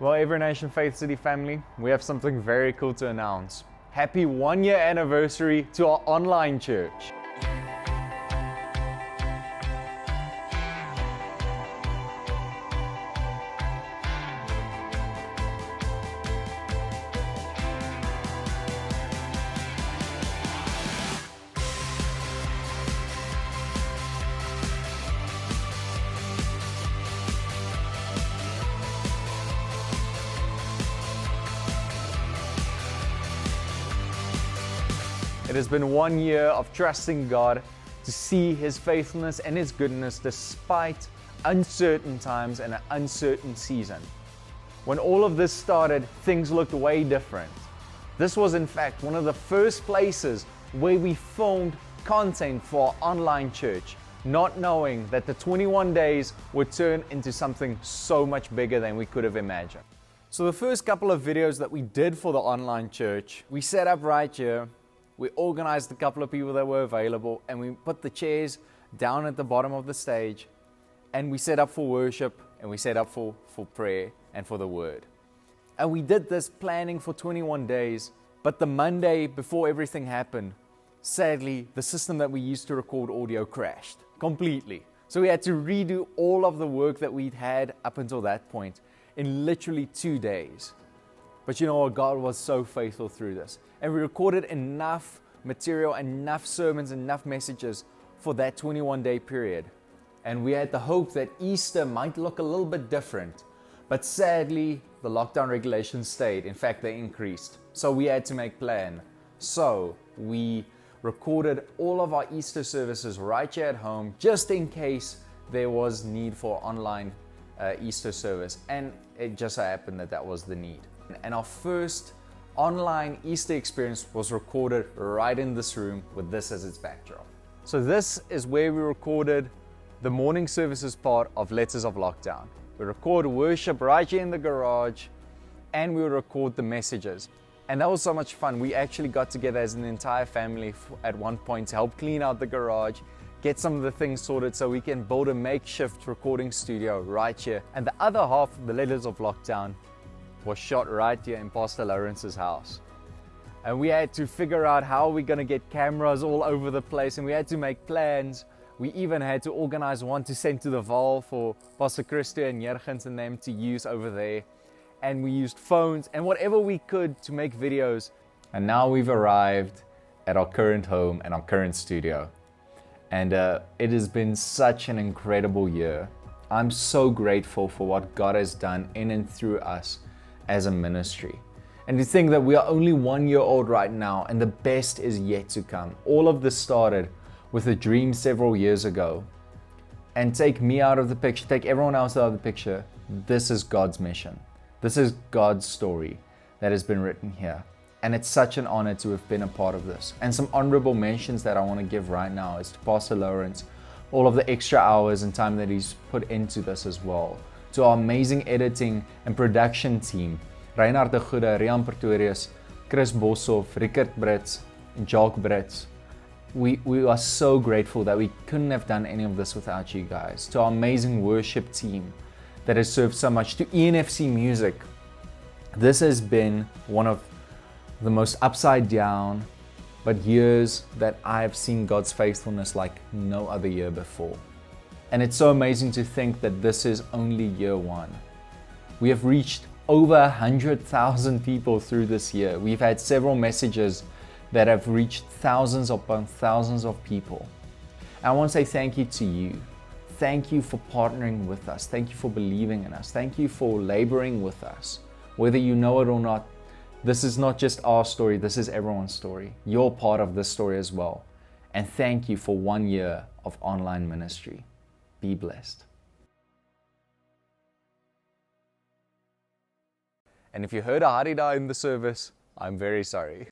Well, Every Nation Faith City family, we have something very cool to announce. Happy 1-year anniversary to our online church. It has been 1 year of trusting God to see His faithfulness and His goodness despite uncertain times and an uncertain season. When all of this started, things looked way different. This was in fact one of the first places where we filmed content for our online church, not knowing that the 21 days would turn into something so much bigger than we could have imagined. So the first couple of videos that we did for the online church, we set up right here. We organized a couple of people that were available, and we put the chairs down at the bottom of the stage, and we set up for worship, and we set up for prayer and for the word. And we did this planning for 21 days, but the Monday before everything happened, sadly, the system that we used to record audio crashed completely. So we had to redo all of the work that we'd had up until that point in literally 2 days. But you know what? God was so faithful through this. And we recorded enough material, enough sermons, enough messages for that 21-day period. And we had the hope that Easter might look a little bit different. But sadly, the lockdown regulations stayed. In fact, they increased. So we had to make plan. So we recorded all of our Easter services right here at home, just in case there was need for online Easter service. And it just so happened that that was the need. And our first online Easter experience was recorded right in this room with this as its backdrop. So this is where we recorded the morning services part of Letters of Lockdown. We record worship right here in the garage, and we record the messages. And that was so much fun. We actually got together as an entire family at one point to help clean out the garage, get some of the things sorted so we can build a makeshift recording studio right here. And the other half of the Letters of Lockdown was shot right here in Pastor Lawrence's house. And we had to figure out how we're going to get cameras all over the place, and we had to make plans. We even had to organize one to send to the Val for Pastor Christo and Jurgens and them to use over there. And we used phones and whatever we could to make videos. And now we've arrived at our current home and our current studio. And it has been such an incredible year. I'm so grateful for what God has done in and through us as a ministry. And to think that we are only 1 year old right now and the best is yet to come. All of this started with a dream several years ago. And take me out of the picture, take everyone else out of the picture. This is God's mission. This is God's story that has been written here. And it's such an honor to have been a part of this. And some honorable mentions that I want to give right now is to Pastor Lawrence, all of the extra hours and time that he's put into this as well. To our amazing editing and production team, Reinhard de Goede, Rian Pretorius, Chris Boshoff, Rickert Brits, and Jacques Brits. We are so grateful that we couldn't have done any of this without you guys. To our amazing worship team that has served so much. To ENFC Music. This has been one of the most upside down but years that I've seen God's faithfulness like no other year before. And it's so amazing to think that this is only year one. We have reached over 100,000 people through this year. We've had several messages that have reached thousands upon thousands of people. And I want to say thank you to you. Thank you for partnering with us. Thank you for believing in us. Thank you for laboring with us. Whether you know it or not, this is not just our story, this is everyone's story. You're part of this story as well. And thank you for 1 year of online ministry. Be blessed. And if you heard a harida in the service, I'm very sorry.